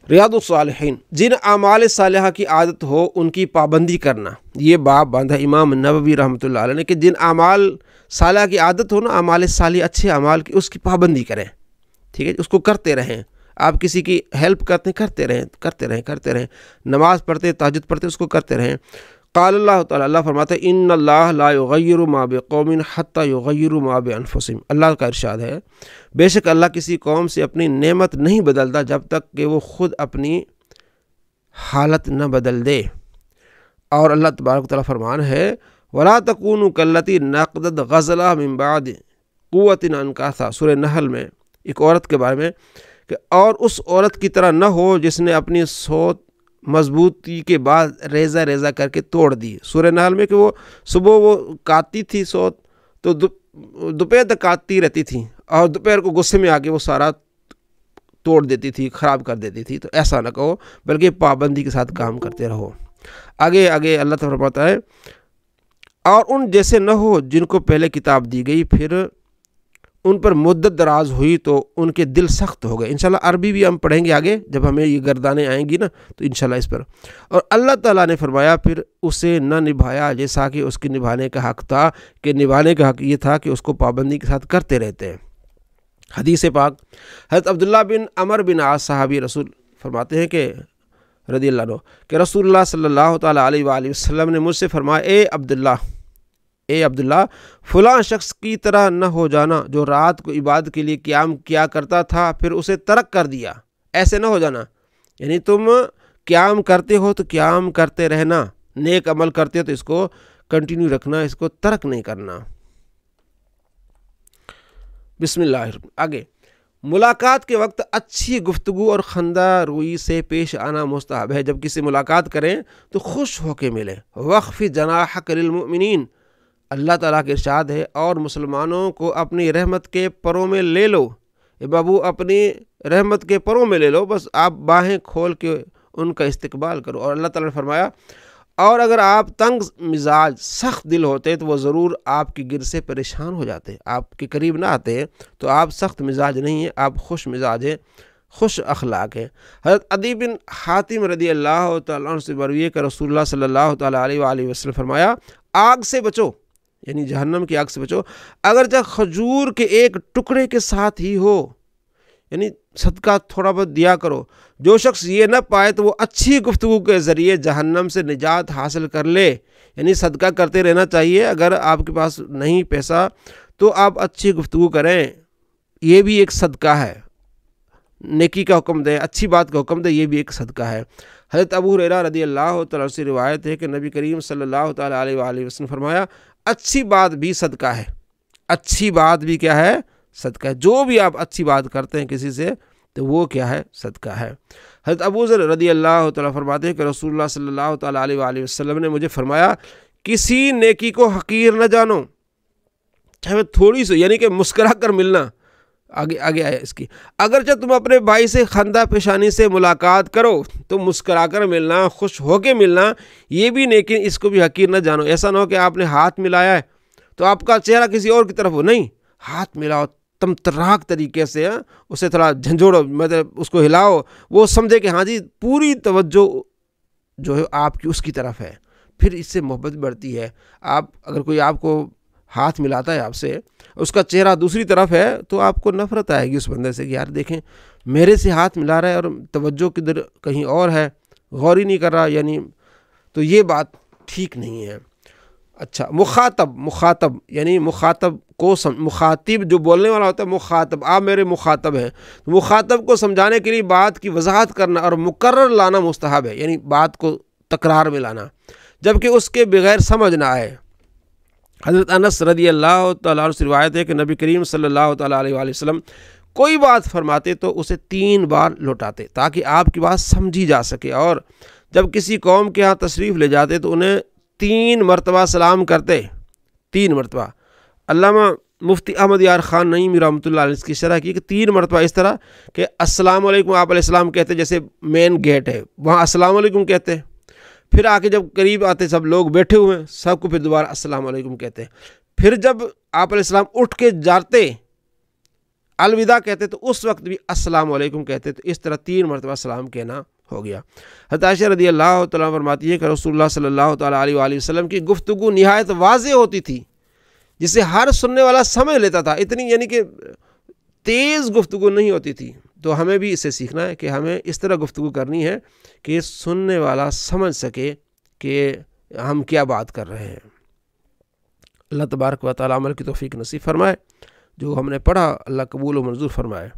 ریاض الصالحین، جن اعمال صالحہ کی عادت ہو ان کی پابندی کرنا۔ یہ باب باندھا امام نووی رحمۃ اللہ علیہ نے کہ جن اعمال صالحہ کی عادت ہو نا، اعمال صالح اچھے اعمال کی، اس کی پابندی کریں، ٹھیک ہے، اس کو کرتے رہیں۔ آپ کسی کی ہیلپ کرتے رہیں، نماز پڑھتے، تہجد پڑھتے، اس کو کرتے رہیں۔ قال اللہ تعالیٰ، اللہ فرماتا ہے ان اللہ لا یغیر ما بقوم حتی یغیروا ما بانفسہم، اللہ کا ارشاد ہے بے شک اللہ کسی قوم سے اپنی نعمت نہیں بدلتا جب تک کہ وہ خود اپنی حالت نہ بدل دے۔ اور اللہ تبارک و تعالیٰ فرمان ہے ولا تکونوا کالتی نقضت غزلها من بعد قوۃ انکاثا، سورہ نحل میں ایک عورت کے بارے میں کہ اور اس عورت کی طرح نہ ہو جس نے اپنی سوت مضبوطی کے بعد ریزہ ریزہ کر کے توڑ دی۔ سورہ نحل میں کہ وہ صبح وہ کاٹتی تھی سوت تو دوپہر تک کاٹتی رہتی تھی، اور دوپہر کو غصے میں آ کے وہ سارا توڑ دیتی تھی، خراب کر دیتی تھی۔ تو ایسا نہ کہو، بلکہ پابندی کے ساتھ کام کرتے رہو۔ آگے اللہ تعالیٰ فرماتا ہے اور ان جیسے نہ ہو جن کو پہلے کتاب دی گئی، پھر ان پر مدت دراز ہوئی تو ان کے دل سخت ہو گئے۔ انشاءاللہ عربی بھی ہم پڑھیں گے آگے جب ہمیں یہ گردانیں آئیں گی نا، تو انشاءاللہ اس پر۔ اور اللہ تعالیٰ نے فرمایا پھر اسے نہ نبھایا جیسا کہ اس کے نبھانے کا حق تھا، کہ نبھانے کا حق یہ تھا کہ اس کو پابندی کے ساتھ کرتے رہتے ہیں۔ حدیث پاک حضرت عبداللہ بن عمر بن عاص صحابی رسول فرماتے ہیں کہ رضی اللہ عنہ کہ رسول اللہ صلی اللہ تعالیٰ علیہ وآلہ وسلم نے مجھ سے فرمایا اے عبداللہ فلاں شخص کی طرح نہ ہو جانا جو رات کو عبادت کے لیے قیام کیا کرتا تھا پھر اسے ترک کر دیا۔ ایسے نہ ہو جانا، یعنی تم قیام کرتے ہو تو قیام کرتے رہنا، نیک عمل کرتے ہو تو اس کو کنٹینیو رکھنا، اس کو ترک نہیں کرنا۔ بسم اللہ الرحمن۔ آگے ملاقات کے وقت اچھی گفتگو اور خندہ روئی سے پیش آنا مستحب ہے۔ جب کسی ملاقات کریں تو خوش ہو کے ملیں۔ وَخْفِضْ جَنَاحَكَ لِلْمُؤْمِنِينَ، اللہ تعالیٰ کے ارشاد ہے اور مسلمانوں کو اپنی رحمت کے پروں میں لے لو۔ اے بابو اپنی رحمت کے پروں میں لے لو، بس آپ باہیں کھول کے ان کا استقبال کرو۔ اور اللہ تعالیٰ نے فرمایا اور اگر آپ تنگ مزاج سخت دل ہوتے تو وہ ضرور آپ کی گر سے پریشان ہو جاتے، آپ کے قریب نہ آتے۔ تو آپ سخت مزاج نہیں ہیں، آپ خوش مزاج ہیں، خوش اخلاق ہیں۔ حضرت عدی بن حاتم رضی اللہ تعالیٰ عنہ سے مروی ہے کہ رسول اللہ صلی اللہ تعالیٰ علیہ وآلہ وسلم فرمایا آگ سے بچو، یعنی جہنم کی آگ سے بچو، اگرچہ کھجور کے ایک ٹکڑے کے ساتھ ہی ہو، یعنی صدقہ تھوڑا بہت دیا کرو۔ جو شخص یہ نہ پائے تو وہ اچھی گفتگو کے ذریعے جہنم سے نجات حاصل کر لے، یعنی صدقہ کرتے رہنا چاہیے۔ اگر آپ کے پاس نہیں پیسہ تو آپ اچھی گفتگو کریں، یہ بھی ایک صدقہ ہے، نیکی کا حکم دے، اچھی بات کا حکم دے، یہ بھی ایک صدقہ ہے۔ حضرت ابو ہریرہ رضی اللہ تعالیٰ سے روایت ہے کہ نبی کریم صلی اللہ تعالیٰ علیہ وآلہ وسلم فرمایا اچھی بات بھی صدقہ ہے۔ اچھی بات بھی کیا ہے؟ صدقہ ہے۔ جو بھی آپ اچھی بات کرتے ہیں کسی سے تو وہ کیا ہے؟ صدقہ ہے۔ حضرت ابو ذر رضی اللہ تعالیٰ فرماتے ہیں کہ رسول اللہ صلی اللہ تعالیٰ علیہ وآلہ وسلم نے مجھے فرمایا کسی نیکی کو حقیر نہ جانو، چاہے تھوڑی سی، یعنی کہ مسکرا کر ملنا۔ آگے آیا اس کی، اگرچہ تم اپنے بھائی سے خندہ پیشانی سے ملاقات کرو تو مسکرا کر ملنا، خوش ہو کے ملنا، یہ بھی نیکی، اس کو بھی حقیر نہ جانو۔ ایسا نہ ہو کہ آپ نے ہاتھ ملایا ہے تو آپ کا چہرہ کسی اور کی طرف ہو، نہیں، ہاتھ ملاؤ تم تراک طریقے سے، اسے تھوڑا جھنجھوڑو، مطلب اس کو ہلاؤ، وہ سمجھے کہ ہاں جی پوری توجہ جو ہے آپ کی اس کی طرف ہے، پھر اس سے محبت بڑھتی ہے۔ آپ اگر کوئی آپ کو ہاتھ ملاتا ہے آپ سے، اس کا چہرہ دوسری طرف ہے تو آپ کو نفرت آئے گی اس بندے سے کہ یار دیکھیں میرے سے ہاتھ ملا رہا ہے اور توجہ کدھر کہیں اور ہے، غور ہی نہیں کر رہا، یعنی تو یہ بات ٹھیک نہیں ہے۔ اچھا، مخاطب یعنی مخاطب کو مخاطب جو بولنے والا ہوتا ہے، مخاطب، آپ میرے مخاطب ہیں، مخاطب کو سمجھانے کے لیے بات کی وضاحت کرنا اور مکرر لانا مستحب ہے، یعنی بات کو تکرار میں لانا جبکہ اس کے بغیر سمجھ نہ آئے۔ حضرت انس رضی اللہ تعالیٰ عنہ سے روایت ہے کہ نبی کریم صلی اللہ تعالیٰ علیہ وآلہ وسلم کوئی بات فرماتے تو اسے 3 بار لوٹاتے تاکہ آپ کی بات سمجھی جا سکے، اور جب کسی قوم کے ہاں تشریف لے جاتے تو انہیں 3 مرتبہ سلام کرتے، 3 مرتبہ۔ علامہ مفتی احمد یار خان نعیمی رحمۃ اللہ علیہ اس کی شرح کی کہ 3 مرتبہ اس طرح کہ السلام علیکم آپ علیہ السلام کہتے، جیسے مین گیٹ ہے وہاں السلام علیکم کہتے، پھر آ کے جب قریب آتے سب لوگ بیٹھے ہوئے ہیں سب کو پھر دوبارہ السلام علیکم کہتے، پھر جب آپ علیہ السلام اٹھ کے جاتے الوداع کہتے تو اس وقت بھی السلام علیکم کہتے، تو اس طرح 3 مرتبہ سلام کہنا ہو گیا۔ حضرت عائشہ رضی اللہ تعالیٰ فرماتی ہے کہ رسول اللہ صلی اللہ تعالیٰ علیہ وآلہ وسلم کی گفتگو نہایت واضح ہوتی تھی، جسے ہر سننے والا سمجھ لیتا تھا، اتنی یعنی کہ تیز گفتگو نہیں ہوتی تھی۔ تو ہمیں بھی اس سے سیکھنا ہے کہ ہمیں اس طرح گفتگو کرنی ہے کہ سننے والا سمجھ سکے کہ ہم کیا بات کر رہے ہیں۔ اللہ تبارک و تعالیٰ عمل کی توفیق نصیب فرمائے۔ جو ہم نے پڑھا اللہ قبول و منظور فرمائے۔